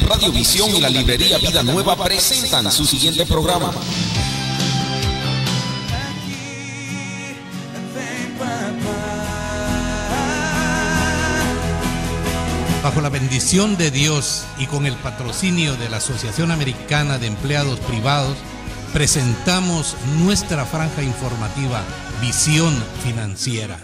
Radio Visión y la librería Vida Nueva presentan su siguiente programa. Bajo la bendición de Dios y con el patrocinio de la Asociación Americana de Empleados Privados, presentamos nuestra franja informativa Visión Financiera.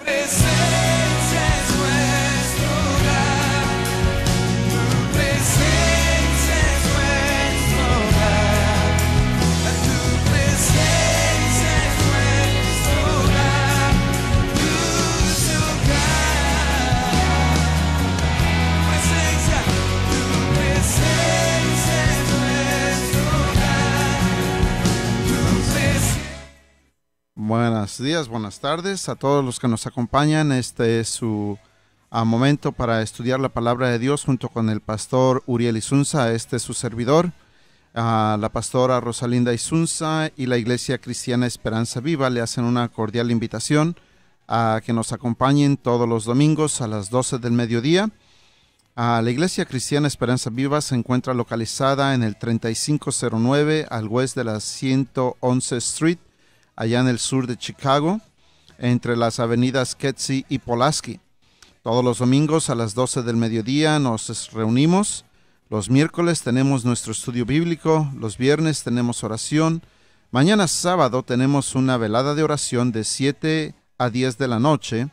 Buenos días, buenas tardes a todos los que nos acompañan. Este es su momento para estudiar la palabra de Dios junto con el pastor Uriel Isunza. Este es su servidor, la pastora Rosalinda Isunza y la Iglesia Cristiana Esperanza Viva le hacen una cordial invitación a que nos acompañen todos los domingos a las 12 del mediodía. La Iglesia Cristiana Esperanza Viva se encuentra localizada en el 3509 al oeste de la 111 Street, allá en el sur de Chicago, entre las avenidas Kedzie y Pulaski. Todos los domingos a las 12 del mediodía nos reunimos. Los miércoles tenemos nuestro estudio bíblico, los viernes tenemos oración. Mañana sábado tenemos una velada de oración de 7 a 10 de la noche,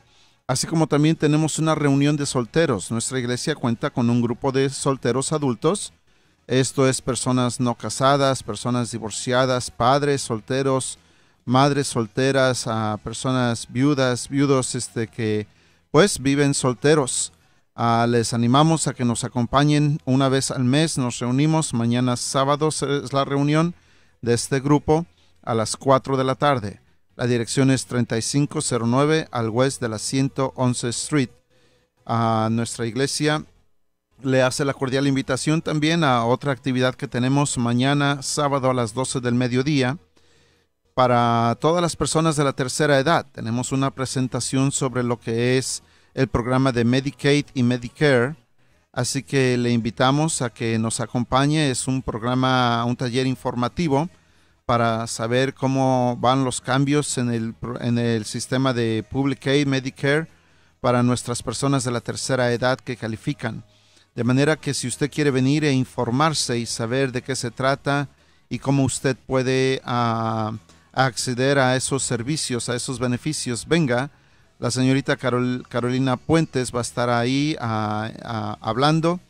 así como también tenemos una reunión de solteros. Nuestra iglesia cuenta con un grupo de solteros adultos. Esto es personas no casadas, personas divorciadas, padres solteros, madres solteras, a personas viudas, viudos que pues viven solteros. Les animamos a que nos acompañen una vez al mes. Nos reunimos, mañana sábado es la reunión de este grupo a las 4 de la tarde. La dirección es 3509 al oeste de la 111 Street. Nuestra iglesia le hace la cordial invitación también a otra actividad que tenemos mañana sábado a las 12 del mediodía. Para todas las personas de la tercera edad, tenemos una presentación sobre lo que es el programa de Medicaid y Medicare, así que le invitamos a que nos acompañe. Es un programa, un taller informativo para saber cómo van los cambios en el sistema de Public Aid, Medicare, para nuestras personas de la tercera edad que califican. De manera que si usted quiere venir e informarse y saber de qué se trata y cómo usted puede acceder a esos servicios, a esos beneficios, venga. La señorita Carolina Puentes va a estar ahí hablando,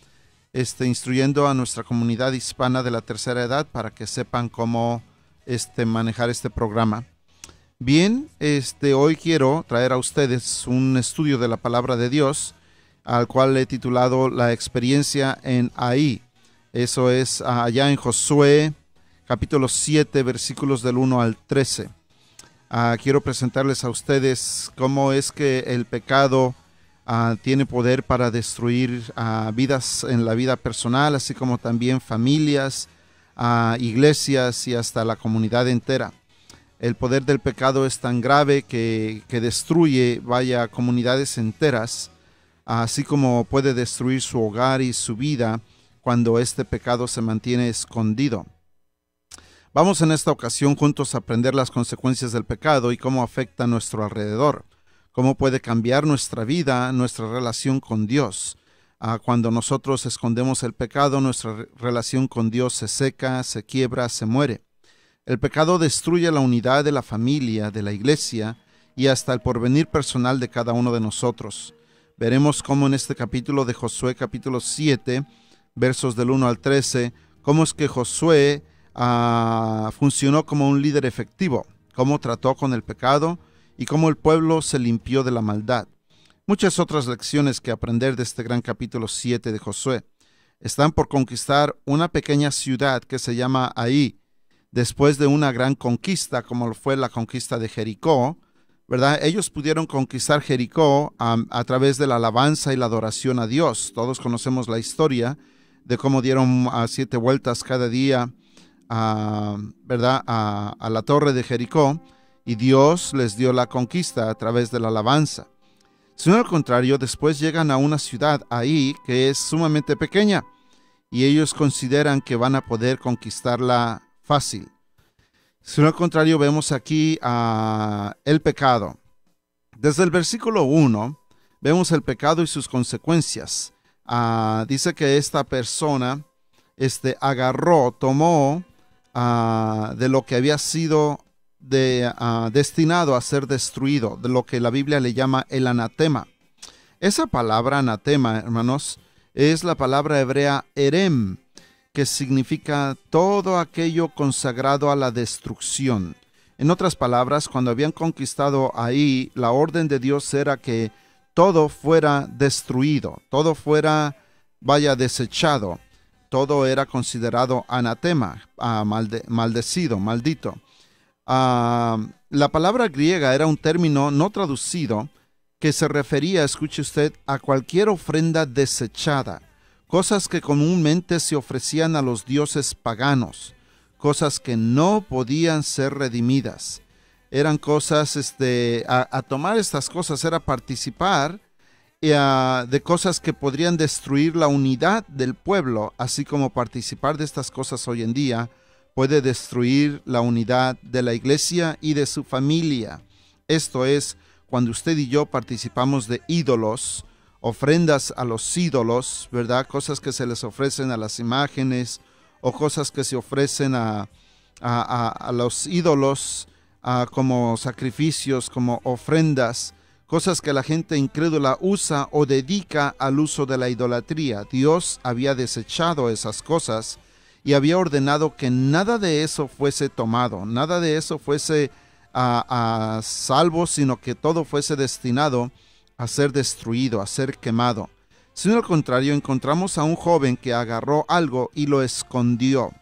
instruyendo a nuestra comunidad hispana de la tercera edad para que sepan cómo manejar este programa. Bien, hoy quiero traer a ustedes un estudio de la palabra de Dios, al cual he titulado La experiencia en Ahí. Eso es allá en Josué, capítulo 7, versículos del 1 al 13. Quiero presentarles a ustedes cómo es que el pecado tiene poder para destruir vidas en la vida personal, así como también familias, iglesias y hasta la comunidad entera. El poder del pecado es tan grave que destruye, comunidades enteras, así como puede destruir su hogar y su vida cuando este pecado se mantiene escondido. Vamos en esta ocasión juntos a aprender las consecuencias del pecado y cómo afecta a nuestro alrededor, cómo puede cambiar nuestra vida, nuestra relación con Dios. Cuando nosotros escondemos el pecado, nuestra relación con Dios se seca, se quiebra, se muere. El pecado destruye la unidad de la familia, de la iglesia y hasta el porvenir personal de cada uno de nosotros. Veremos cómo en este capítulo de Josué, capítulo 7, versos del 1 al 13, cómo es que Josué funcionó como un líder efectivo, cómo trató con el pecado y cómo el pueblo se limpió de la maldad. Muchas otras lecciones que aprender de este gran capítulo 7 de Josué. Están por conquistar una pequeña ciudad que se llama Ahí, después de una gran conquista como fue la conquista de Jericó, ¿verdad? Ellos pudieron conquistar Jericó a través de la alabanza y la adoración a Dios. Todos conocemos la historia de cómo dieron 7 vueltas cada día ¿verdad? A la torre de Jericó, y Dios les dio la conquista a través de la alabanza. Sino al contrario, después llegan a una ciudad Ahí que es sumamente pequeña, y ellos consideran que van a poder conquistarla fácil. Si no, al contrario, vemos aquí el pecado. Desde el versículo 1 vemos el pecado y sus consecuencias. Dice que esta persona tomó de lo que había sido destinado a ser destruido, de lo que la Biblia le llama el anatema. Esa palabra anatema, hermanos, es la palabra hebrea erem, que significa todo aquello consagrado a la destrucción. En otras palabras, cuando habían conquistado ahí, la orden de Dios era que todo fuera destruido, todo fuera, desechado. Todo era considerado anatema, maldecido, maldito. La palabra griega era un término no traducido que se refería, escuche usted, a cualquier ofrenda desechada, cosas que comúnmente se ofrecían a los dioses paganos, cosas que no podían ser redimidas. Eran cosas, a tomar estas cosas era participar de cosas que podrían destruir la unidad del pueblo, así como participar de estas cosas hoy en día puede destruir la unidad de la iglesia y de su familia. Esto es, cuando usted y yo participamos de ídolos, ofrendas a los ídolos, ¿verdad? Cosas que se les ofrecen a las imágenes o cosas que se ofrecen a los ídolos como sacrificios, como ofrendas, cosas que la gente incrédula usa o dedica al uso de la idolatría. Dios había desechado esas cosas y había ordenado que nada de eso fuese tomado, nada de eso fuese a salvo, sino que todo fuese destinado a ser destruido, a ser quemado. Sino al contrario, encontramos a un joven que agarró algo y lo escondió.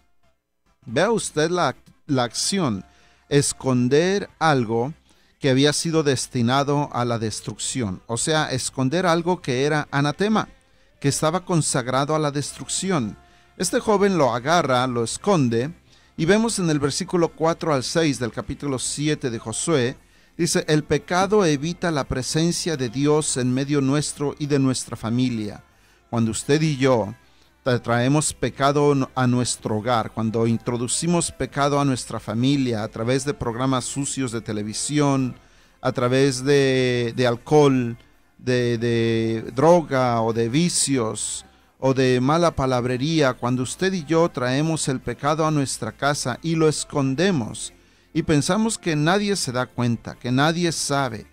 Vea usted la acción, esconder algo que había sido destinado a la destrucción, o sea, esconder algo que era anatema, que estaba consagrado a la destrucción. Este joven lo agarra, lo esconde, y vemos en el versículo 4 al 6 del capítulo 7 de Josué, dice: el pecado evita la presencia de Dios en medio nuestro y de nuestra familia. Cuando usted y yo traemos pecado a nuestro hogar, cuando introducimos pecado a nuestra familia a través de programas sucios de televisión, a través de alcohol, de droga o de vicios o de mala palabrería, cuando usted y yo traemos el pecado a nuestra casa y lo escondemos y pensamos que nadie se da cuenta, que nadie sabe,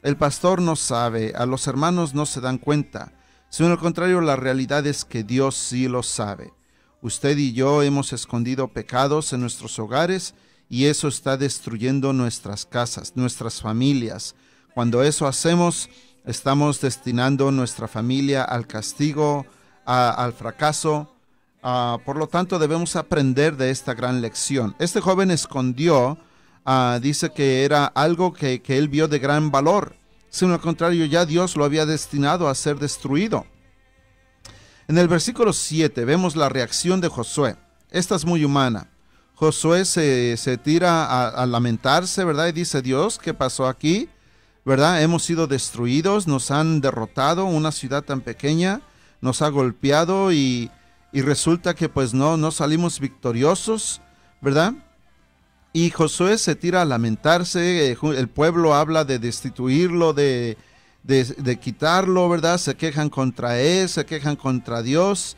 el pastor no sabe, a los hermanos no se dan cuenta, sino al contrario, la realidad es que Dios sí lo sabe. Usted y yo hemos escondido pecados en nuestros hogares y eso está destruyendo nuestras casas, nuestras familias. Cuando eso hacemos, estamos destinando nuestra familia al castigo, al fracaso. Por lo tanto, debemos aprender de esta gran lección. Este joven escondió, dice que era algo que él vio de gran valor. Sino al contrario, ya Dios lo había destinado a ser destruido. En el versículo 7 vemos la reacción de Josué. Esta es muy humana. Josué se tira a lamentarse, ¿verdad? Y dice: Dios, ¿qué pasó aquí? ¿Verdad? Hemos sido destruidos, nos han derrotado, una ciudad tan pequeña nos ha golpeado y resulta que pues no salimos victoriosos, ¿verdad? Y Josué se tira a lamentarse, el pueblo habla de destituirlo, de quitarlo, ¿verdad? Se quejan contra él, se quejan contra Dios,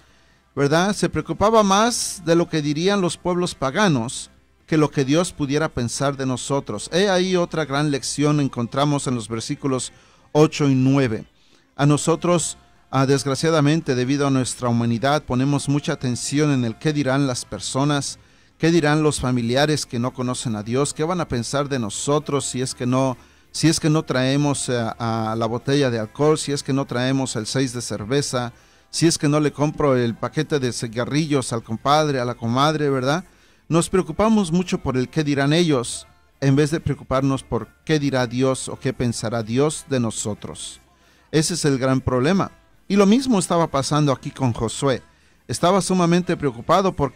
¿verdad? Se preocupaba más de lo que dirían los pueblos paganos que lo que Dios pudiera pensar de nosotros. He ahí otra gran lección encontramos en los versículos 8 y 9. A nosotros, desgraciadamente, debido a nuestra humanidad, ponemos mucha atención en el qué dirán las personas. ¿Qué dirán los familiares que no conocen a Dios? ¿Qué van a pensar de nosotros si es que no traemos a la botella de alcohol, si es que no traemos el 6 de cerveza, si es que no le compro el paquete de cigarrillos al compadre, a la comadre, ¿verdad? Nos preocupamos mucho por el qué dirán ellos, en vez de preocuparnos por qué dirá Dios o qué pensará Dios de nosotros. Ese es el gran problema. Y lo mismo estaba pasando aquí con Josué. Estaba sumamente preocupado por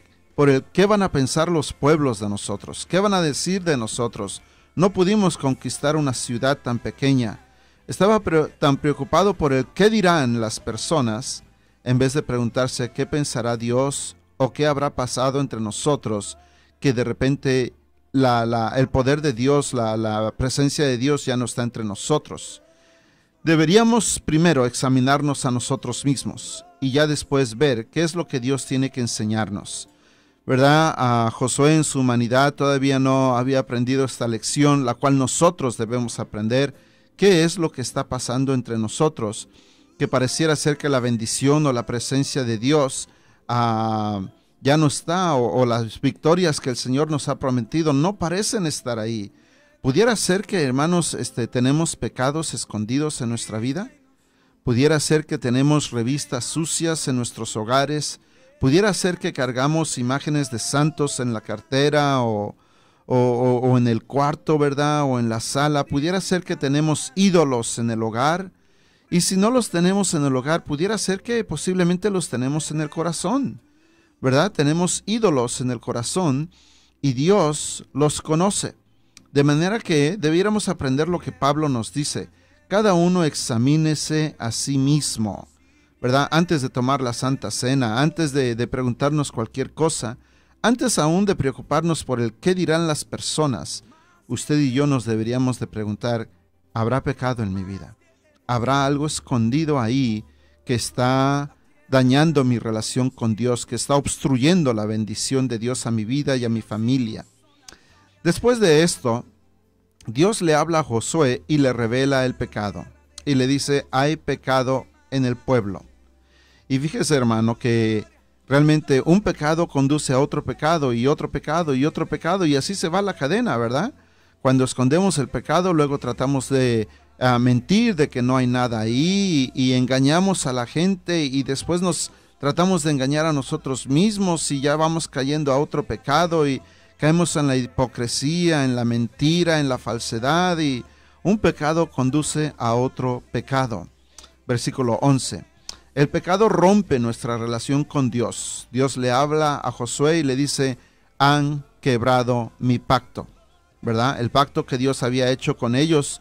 el qué van a pensar los pueblos de nosotros, qué van a decir de nosotros. No pudimos conquistar una ciudad tan pequeña. Estaba tan preocupado por el qué dirán las personas, en vez de preguntarse qué pensará Dios o qué habrá pasado entre nosotros, que de repente el poder de Dios, la presencia de Dios ya no está entre nosotros. Deberíamos primero examinarnos a nosotros mismos y ya después ver qué es lo que Dios tiene que enseñarnos, ¿verdad? A Josué en su humanidad todavía no había aprendido esta lección, la cual nosotros debemos aprender. ¿Qué es lo que está pasando entre nosotros? Que pareciera ser que la bendición o la presencia de Dios ya no está, o las victorias que el Señor nos ha prometido no parecen estar ahí. ¿Pudiera ser que, hermanos, tenemos pecados escondidos en nuestra vida? ¿Pudiera ser que tenemos revistas sucias en nuestros hogares? ¿Pudiera ser que cargamos imágenes de santos en la cartera o en el cuarto, ¿verdad? O en la sala. ¿Pudiera ser que tenemos ídolos en el hogar? Y si no los tenemos en el hogar, pudiera ser que posiblemente los tenemos en el corazón, ¿verdad? Tenemos ídolos en el corazón y Dios los conoce. De manera que debiéramos aprender lo que Pablo nos dice. Cada uno examínese a sí mismo, ¿verdad? Antes de tomar la Santa Cena, antes de preguntarnos cualquier cosa, antes aún de preocuparnos por el qué dirán las personas, usted y yo nos deberíamos de preguntar, ¿habrá pecado en mi vida? ¿Habrá algo escondido ahí que está dañando mi relación con Dios, que está obstruyendo la bendición de Dios a mi vida y a mi familia? Después de esto, Dios le habla a Josué y le revela el pecado. Y le dice, hay pecado en el pueblo. Y fíjese, hermano, que realmente un pecado conduce a otro pecado y otro pecado y otro pecado. Y así se va la cadena, ¿verdad? Cuando escondemos el pecado, luego tratamos de mentir de que no hay nada ahí y engañamos a la gente y después nos tratamos de engañar a nosotros mismos y ya vamos cayendo a otro pecado y caemos en la hipocresía, en la mentira, en la falsedad, y un pecado conduce a otro pecado. Versículo 11. El pecado rompe nuestra relación con Dios. Dios le habla a Josué y le dice, han quebrado mi pacto, ¿verdad? El pacto que Dios había hecho con ellos,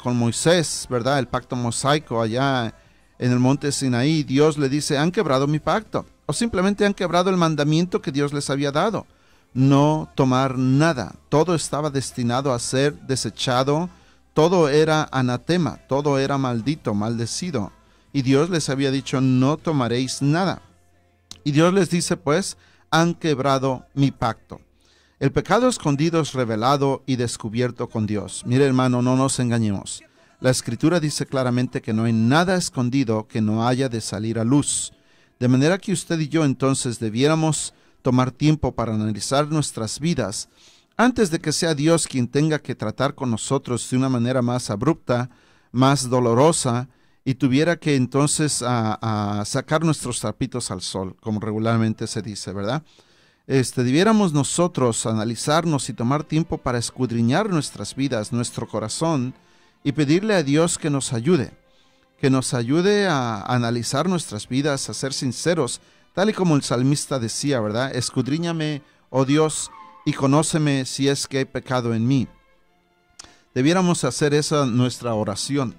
con Moisés, ¿verdad? El pacto mosaico allá en el monte Sinaí. Dios le dice, han quebrado mi pacto, o simplemente han quebrado el mandamiento que Dios les había dado. No tomar nada, todo estaba destinado a ser desechado, todo era anatema, todo era maldito, maldecido, y Dios les había dicho, no tomaréis nada. Y Dios les dice, pues, han quebrado mi pacto. El pecado escondido es revelado y descubierto con Dios. Mire, hermano, no nos engañemos. La Escritura dice claramente que no hay nada escondido que no haya de salir a luz. De manera que usted y yo entonces debiéramos tomar tiempo para analizar nuestras vidas antes de que sea Dios quien tenga que tratar con nosotros de una manera más abrupta, más dolorosa, y tuviera que entonces sacar nuestros trapitos al sol, como regularmente se dice, ¿verdad? Debiéramos nosotros analizarnos y tomar tiempo para escudriñar nuestras vidas, nuestro corazón, y pedirle a Dios que nos ayude a analizar nuestras vidas, a ser sinceros, tal y como el salmista decía, ¿verdad? Escudriñame, oh Dios, y conóceme si es que hay pecado en mí. Debiéramos hacer esa nuestra oración.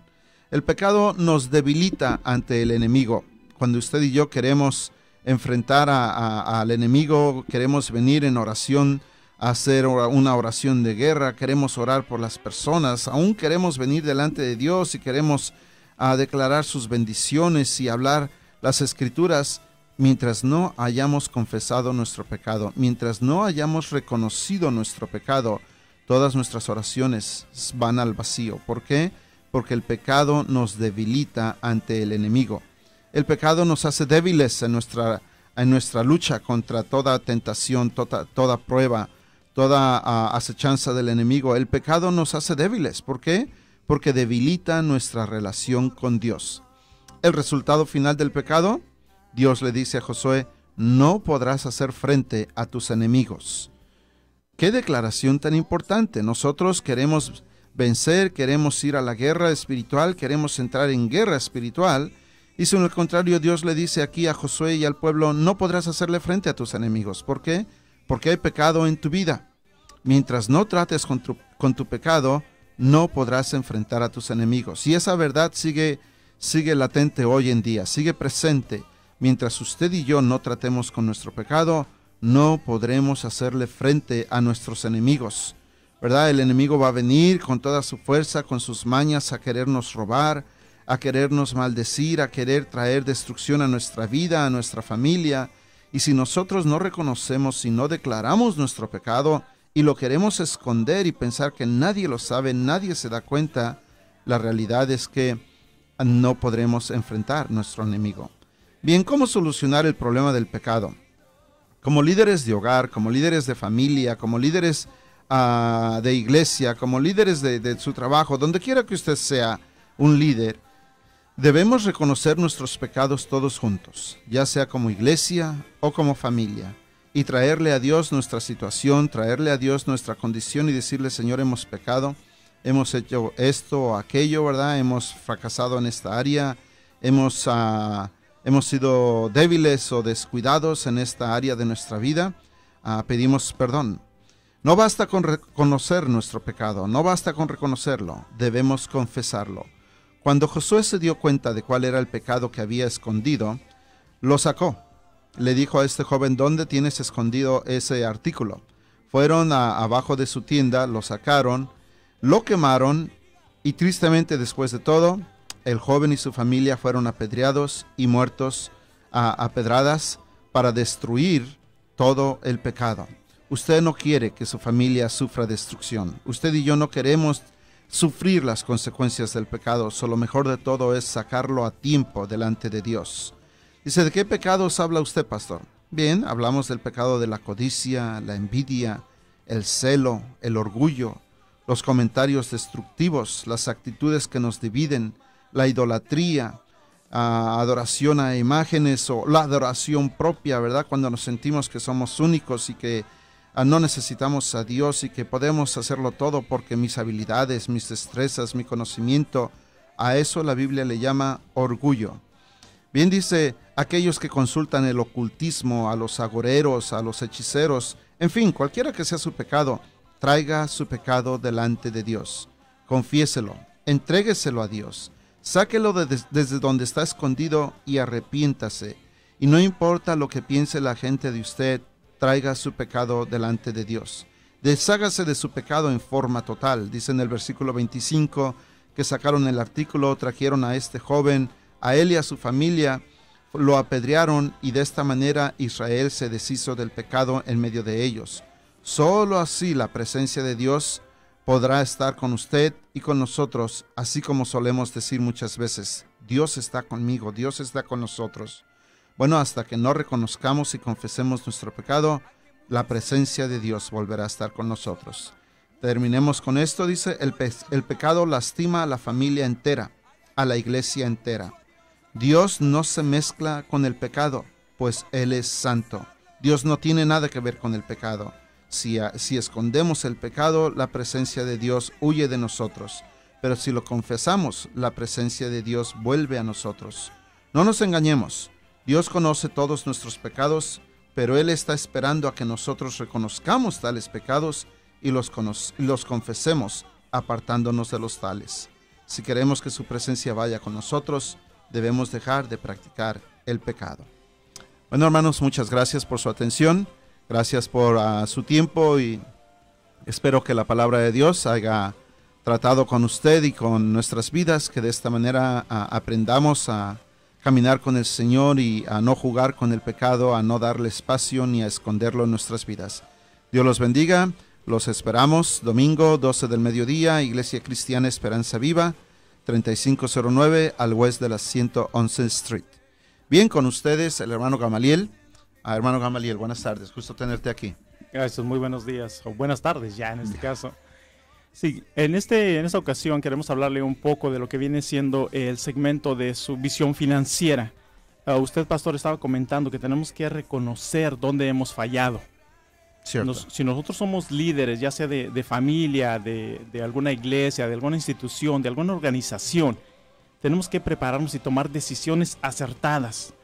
El pecado nos debilita ante el enemigo. Cuando usted y yo queremos enfrentar al enemigo, queremos venir en oración, a hacer una oración de guerra, queremos orar por las personas, aún queremos venir delante de Dios y queremos declarar sus bendiciones y hablar las Escrituras. Mientras no hayamos confesado nuestro pecado, mientras no hayamos reconocido nuestro pecado, todas nuestras oraciones van al vacío. ¿Por qué? Porque el pecado nos debilita ante el enemigo. El pecado nos hace débiles en nuestra lucha contra toda tentación, toda prueba, toda acechanza del enemigo. El pecado nos hace débiles. ¿Por qué? Porque debilita nuestra relación con Dios. El resultado final del pecado, Dios le dice a Josué, no podrás hacer frente a tus enemigos. ¡Qué declaración tan importante! Nosotros queremos vencer, queremos ir a la guerra espiritual, queremos entrar en guerra espiritual, y si en el contrario Dios le dice aquí a Josué y al pueblo, no podrás hacerle frente a tus enemigos. ¿Por qué? Porque hay pecado en tu vida. Mientras no trates con tu pecado, no podrás enfrentar a tus enemigos. Y esa verdad sigue sigue latente hoy en día, sigue presente. Mientras usted y yo no tratemos con nuestro pecado, no podremos hacerle frente a nuestros enemigos, ¿verdad? El enemigo va a venir con toda su fuerza, con sus mañas, a querernos robar, a querernos maldecir, a querer traer destrucción a nuestra vida, a nuestra familia. Y si nosotros no reconocemos, si no declaramos nuestro pecado y lo queremos esconder y pensar que nadie lo sabe, nadie se da cuenta, la realidad es que no podremos enfrentar nuestro enemigo. Bien, ¿cómo solucionar el problema del pecado? Como líderes de hogar, como líderes de familia, como líderes de iglesia, como líderes de su trabajo, donde quiera que usted sea un líder, debemos reconocer nuestros pecados todos juntos, ya sea como iglesia o como familia, y traerle a Dios nuestra situación, traerle a Dios nuestra condición y decirle: Señor, hemos pecado, hemos hecho esto o aquello, ¿verdad? Hemos fracasado en esta área, hemos sido débiles o descuidados en esta área de nuestra vida. Pedimos perdón. No basta con reconocer nuestro pecado, no basta con reconocerlo, debemos confesarlo. Cuando Josué se dio cuenta de cuál era el pecado que había escondido, lo sacó. Le dijo a este joven: ¿dónde tienes escondido ese artículo? Fueron abajo de su tienda, lo sacaron, lo quemaron, y tristemente, después de todo, el joven y su familia fueron apedreados y muertos a pedradas para destruir todo el pecado. Usted no quiere que su familia sufra destrucción. Usted y yo no queremos sufrir las consecuencias del pecado. Lo mejor de todo es sacarlo a tiempo delante de Dios. Dice: ¿de qué pecados habla usted, pastor? Bien, hablamos del pecado de la codicia, la envidia, el celo, el orgullo, los comentarios destructivos, las actitudes que nos dividen, la idolatría, adoración a imágenes o la adoración propia, ¿verdad? Cuando nos sentimos que somos únicos y que no necesitamos a Dios y que podemos hacerlo todo porque mis habilidades, mis destrezas, mi conocimiento, a eso la Biblia le llama orgullo. Bien, dice: aquellos que consultan el ocultismo, a los agoreros, a los hechiceros, en fin, cualquiera que sea su pecado, traiga su pecado delante de Dios. Confiéselo, entrégueselo a Dios. Sáquelo desde donde está escondido y arrepiéntase. Y no importa lo que piense la gente de usted, traiga su pecado delante de Dios. Deshágase de su pecado en forma total. Dice en el versículo 25 que sacaron el artículo, trajeron a este joven, a él y a su familia, lo apedrearon, y de esta manera Israel se deshizo del pecado en medio de ellos. Solo así la presencia de Dios podrá estar con usted y con nosotros, así como solemos decir muchas veces: Dios está conmigo, Dios está con nosotros. Bueno, hasta que no reconozcamos y confesemos nuestro pecado, la presencia de Dios volverá a estar con nosotros. Terminemos con esto. Dice: el pecado lastima a la familia entera, a la iglesia entera. Dios no se mezcla con el pecado, pues Él es santo. Dios no tiene nada que ver con el pecado. Si escondemos el pecado, la presencia de Dios huye de nosotros. Pero si lo confesamos, la presencia de Dios vuelve a nosotros. No nos engañemos. Dios conoce todos nuestros pecados, pero Él está esperando a que nosotros reconozcamos tales pecados y los confesemos, apartándonos de los tales. Si queremos que su presencia vaya con nosotros, debemos dejar de practicar el pecado. Bueno, hermanos, muchas gracias por su atención. Gracias por su tiempo, y espero que la palabra de Dios haya tratado con usted y con nuestras vidas, que de esta manera aprendamos a caminar con el Señor y a no jugar con el pecado, a no darle espacio ni a esconderlo en nuestras vidas. Dios los bendiga. Los esperamos domingo 12 del mediodía, Iglesia Cristiana Esperanza Viva, 3509 al west de la 111 Street. Bien, con ustedes el hermano Gamaliel. Hermano Gamaliel, buenas tardes, gusto tenerte aquí. Gracias, muy buenos días, o buenas tardes ya en este caso. Sí, en esta ocasión queremos hablarle un poco de lo que viene siendo el segmento de su visión financiera. Usted, pastor, estaba comentando que tenemos que reconocer dónde hemos fallado. Cierto. Si nosotros somos líderes, ya sea de familia, de alguna iglesia, de alguna institución, de alguna organización, tenemos que prepararnos y tomar decisiones acertadas.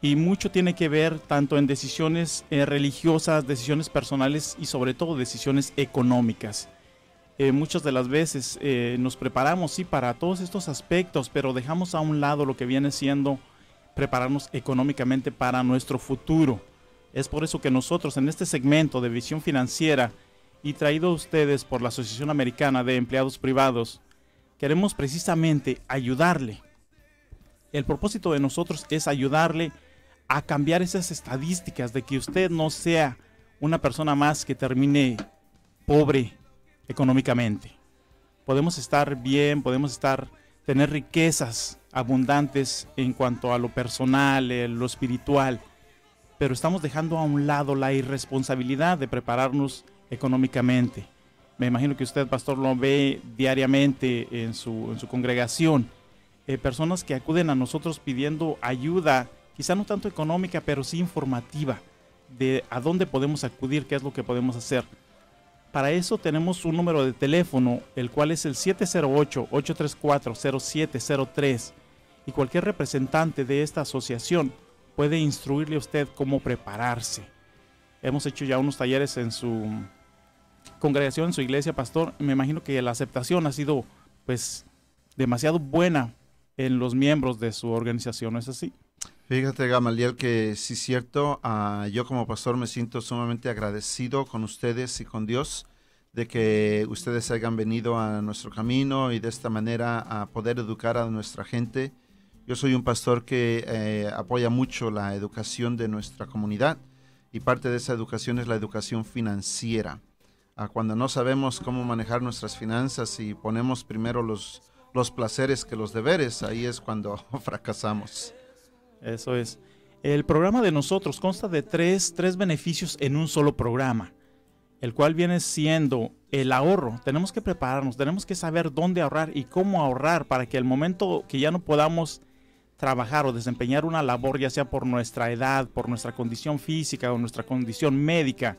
Y mucho tiene que ver tanto en decisiones religiosas, decisiones personales y sobre todo decisiones económicas. Muchas de las veces nos preparamos, sí, para todos estos aspectos, pero dejamos a un lado lo que viene siendo prepararnos económicamente para nuestro futuro. Es por eso que nosotros en este segmento de visión financiera y traído a ustedes por la Asociación Americana de Empleados Privados, queremos precisamente ayudarle. El propósito de nosotros es ayudarle a cambiar esas estadísticas de que usted no sea una persona más que termine pobre económicamente. Podemos estar bien, podemos tener riquezas abundantes en cuanto a lo personal, lo espiritual, pero estamos dejando a un lado la irresponsabilidad de prepararnos económicamente. Me imagino que usted, pastor, lo ve diariamente en su congregación. Personas que acuden a nosotros pidiendo ayuda, quizá no tanto económica, pero sí informativa, de a dónde podemos acudir, qué es lo que podemos hacer. Para eso tenemos un número de teléfono, el cual es el 708-834-0703, y cualquier representante de esta asociación puede instruirle a usted cómo prepararse. Hemos hecho ya unos talleres en su congregación, en su iglesia, pastor. Me imagino que la aceptación ha sido pues demasiado buena en los miembros de su organización, ¿no es así? Fíjate, Gamaliel, que sí es cierto. Yo como pastor me siento sumamente agradecido con ustedes y con Dios de que ustedes hayan venido a nuestro camino y de esta manera a poder educar a nuestra gente. Yo soy un pastor que apoya mucho la educación de nuestra comunidad, y parte de esa educación es la educación financiera. Cuando no sabemos cómo manejar nuestras finanzas y ponemos primero los placeres que los deberes, ahí es cuando fracasamos. Eso es. El programa de nosotros consta de tres beneficios en un solo programa, el cual viene siendo el ahorro. Tenemos que prepararnos, tenemos que saber dónde ahorrar y cómo ahorrar para que al momento que ya no podamos trabajar o desempeñar una labor, ya sea por nuestra edad, por nuestra condición física o nuestra condición médica,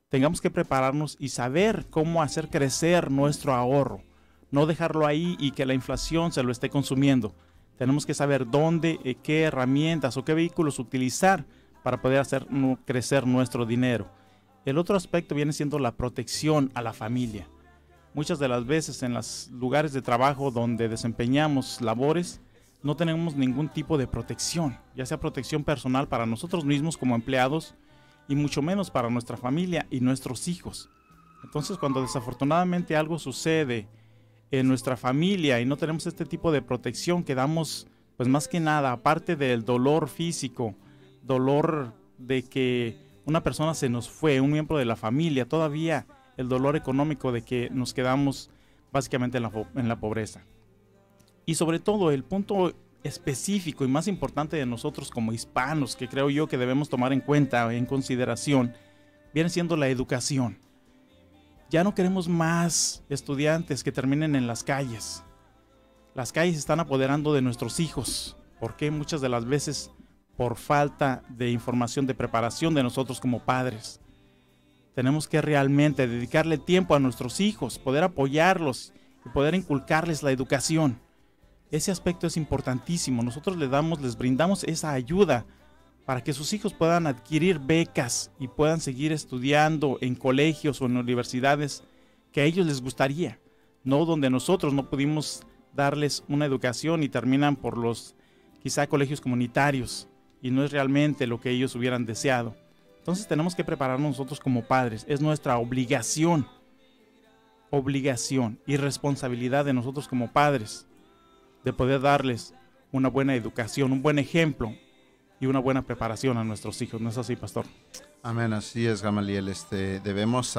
tengamos que prepararnos y saber cómo hacer crecer nuestro ahorro. No dejarlo ahí y que la inflación se lo esté consumiendo. Tenemos que saber dónde, qué herramientas o qué vehículos utilizar para poder hacer crecer nuestro dinero. El otro aspecto viene siendo la protección a la familia. Muchas de las veces en los lugares de trabajo donde desempeñamos labores, no tenemos ningún tipo de protección, ya sea protección personal para nosotros mismos como empleados y mucho menos para nuestra familia y nuestros hijos. Entonces, cuando desafortunadamente algo sucede en nuestra familia y no tenemos este tipo de protección, quedamos pues más que nada, aparte del dolor físico, dolor de que una persona se nos fue, un miembro de la familia, todavía el dolor económico de que nos quedamos básicamente en la pobreza. Y sobre todo el punto específico y más importante de nosotros como hispanos, que creo yo que debemos tomar en cuenta, en consideración, viene siendo la educación. Ya no queremos más estudiantes que terminen en las calles. Las calles se están apoderando de nuestros hijos. ¿Por qué? Muchas de las veces por falta de información, de preparación de nosotros como padres. Tenemos que realmente dedicarle tiempo a nuestros hijos, poder apoyarlos y poder inculcarles la educación. Ese aspecto es importantísimo. Nosotros les brindamos esa ayuda para que sus hijos puedan adquirir becas y puedan seguir estudiando en colegios o en universidades que a ellos les gustaría, no donde nosotros no pudimos darles una educación y terminan por los quizá colegios comunitarios y no es realmente lo que ellos hubieran deseado. Entonces tenemos que prepararnos nosotros como padres. Es nuestra obligación y responsabilidad de nosotros como padres de poder darles una buena educación, un buen ejemplo y una buena preparación a nuestros hijos. ¿No es así, pastor? Amén, así es, Gamaliel. Debemos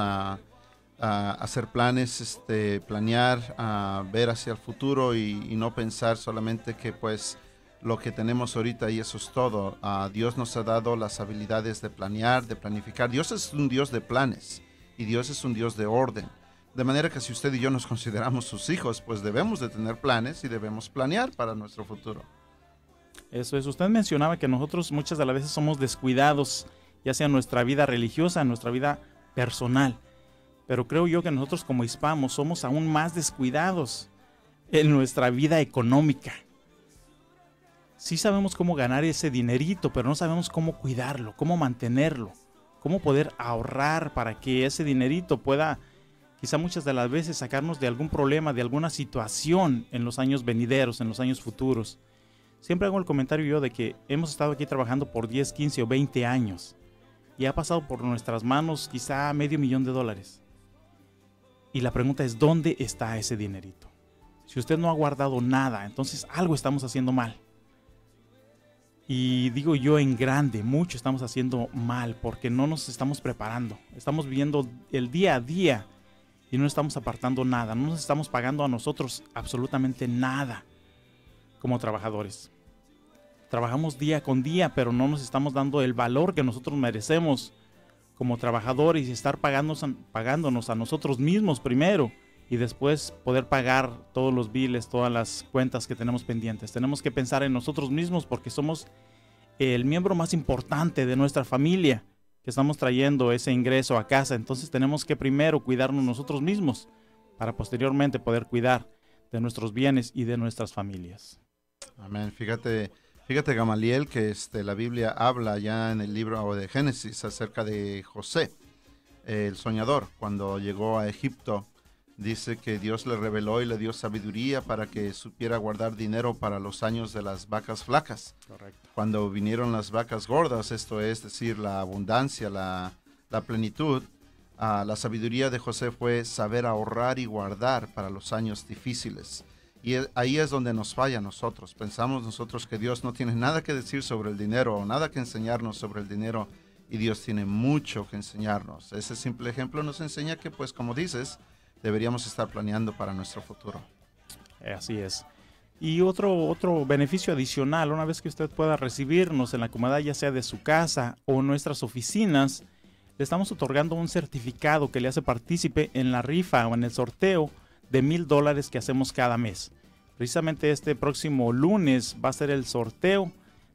hacer planes, planear, ver hacia el futuro y no pensar solamente que pues lo que tenemos ahorita y eso es todo. Dios nos ha dado las habilidades de planear, de planificar. Dios es un Dios de planes y Dios es un Dios de orden. De manera que si usted y yo nos consideramos sus hijos, pues debemos de tener planes y debemos planear para nuestro futuro. Eso es. Usted mencionaba que nosotros muchas de las veces somos descuidados, ya sea en nuestra vida religiosa, en nuestra vida personal. Pero creo yo que nosotros como hispanos somos aún más descuidados en nuestra vida económica. Sí sabemos cómo ganar ese dinerito, pero no sabemos cómo cuidarlo, cómo mantenerlo, cómo poder ahorrar para que ese dinerito pueda quizá muchas de las veces sacarnos de algún problema, de alguna situación en los años venideros, en los años futuros. Siempre hago el comentario yo de que hemos estado aquí trabajando por 10, 15 o 20 años y ha pasado por nuestras manos quizá $500,000. Y la pregunta es, ¿dónde está ese dinerito? Si usted no ha guardado nada, entonces algo estamos haciendo mal. Y digo yo en grande, mucho estamos haciendo mal porque no nos estamos preparando. Estamos viviendo el día a día y no estamos apartando nada. No nos estamos pagando a nosotros absolutamente nada como trabajadores. Trabajamos día con día, pero no nos estamos dando el valor que nosotros merecemos como trabajadores y estar pagándonos a nosotros mismos primero y después poder pagar todos los biles, todas las cuentas que tenemos pendientes. Tenemos que pensar en nosotros mismos porque somos el miembro más importante de nuestra familia que estamos trayendo ese ingreso a casa. Entonces tenemos que primero cuidarnos nosotros mismos para posteriormente poder cuidar de nuestros bienes y de nuestras familias. Amén. Fíjate Gamaliel, que la Biblia habla ya en el libro de Génesis acerca de José, el soñador. Cuando llegó a Egipto, dice que Dios le reveló y le dio sabiduría para que supiera guardar dinero para los años de las vacas flacas. Correcto. Cuando vinieron las vacas gordas, esto es decir, la abundancia, la plenitud, la sabiduría de José fue saber ahorrar y guardar para los años difíciles. Y ahí es donde nos falla a nosotros. Pensamos nosotros que Dios no tiene nada que decir sobre el dinero o nada que enseñarnos sobre el dinero, y Dios tiene mucho que enseñarnos. Ese simple ejemplo nos enseña que, pues, como dices, deberíamos estar planeando para nuestro futuro. Así es. Y otro beneficio adicional, una vez que usted pueda recibirnos en la comodidad ya sea de su casa o en nuestras oficinas, le estamos otorgando un certificado que le hace partícipe en la rifa o en el sorteo de $1,000 que hacemos cada mes. Precisamente este próximo lunes va a ser el sorteo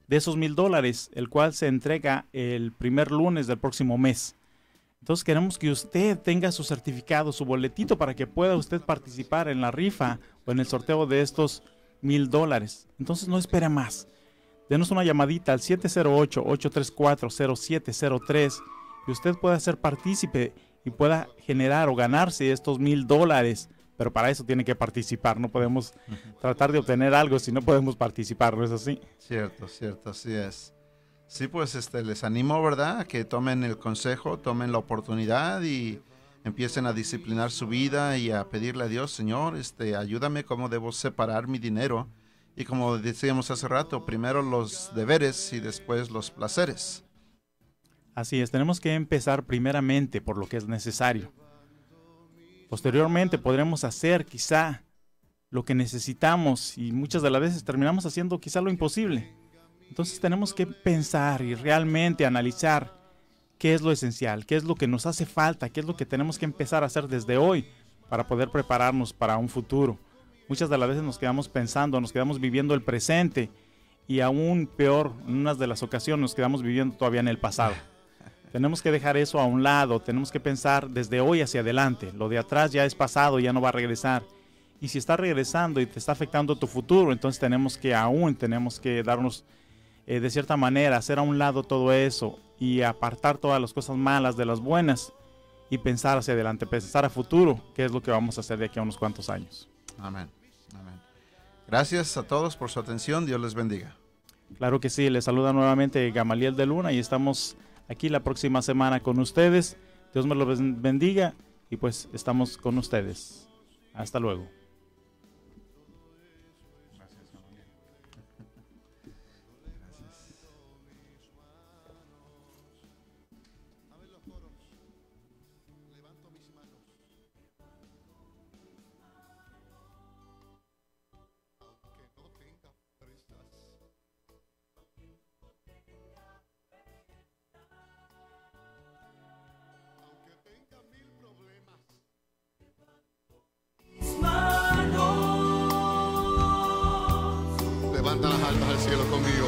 de esos $1,000, el cual se entrega el primer lunes del próximo mes. Entonces queremos que usted tenga su certificado, su boletito, para que pueda usted participar en la rifa o en el sorteo de estos $1,000. Entonces no espere más. Denos una llamadita al 708-834-0703 y usted pueda ser partícipe y pueda generar o ganarse estos $1,000. Pero para eso tiene que participar. No podemos tratar de obtener algo si no podemos participar, ¿no es así? Cierto, así es. Sí, pues les animo, ¿verdad?, a que tomen el consejo, tomen la oportunidad y empiecen a disciplinar su vida y a pedirle a Dios, Señor, ayúdame cómo debo separar mi dinero. Y como decíamos hace rato, primero los deberes y después los placeres. Así es, tenemos que empezar primeramente por lo que es necesario. Posteriormente podremos hacer quizá lo que necesitamos y muchas de las veces terminamos haciendo quizá lo imposible. Entonces tenemos que pensar y realmente analizar qué es lo esencial, qué es lo que nos hace falta, qué es lo que tenemos que empezar a hacer desde hoy para poder prepararnos para un futuro. Muchas de las veces nos quedamos pensando, nos quedamos viviendo el presente y aún peor, en unas de las ocasiones nos quedamos viviendo todavía en el pasado. Tenemos que dejar eso a un lado, tenemos que pensar desde hoy hacia adelante. Lo de atrás ya es pasado, ya no va a regresar. Y si está regresando y te está afectando tu futuro, entonces tenemos que darnos, de cierta manera, hacer a un lado todo eso y apartar todas las cosas malas de las buenas y pensar hacia adelante, pensar a futuro, qué es lo que vamos a hacer de aquí a unos cuantos años. Amén. Amén. Gracias a todos por su atención. Dios les bendiga. Claro que sí, les saluda nuevamente Gamaliel de Luna y estamos aquí la próxima semana con ustedes. Dios me los bendiga y pues estamos con ustedes. Hasta luego. Levanta las almas al cielo conmigo.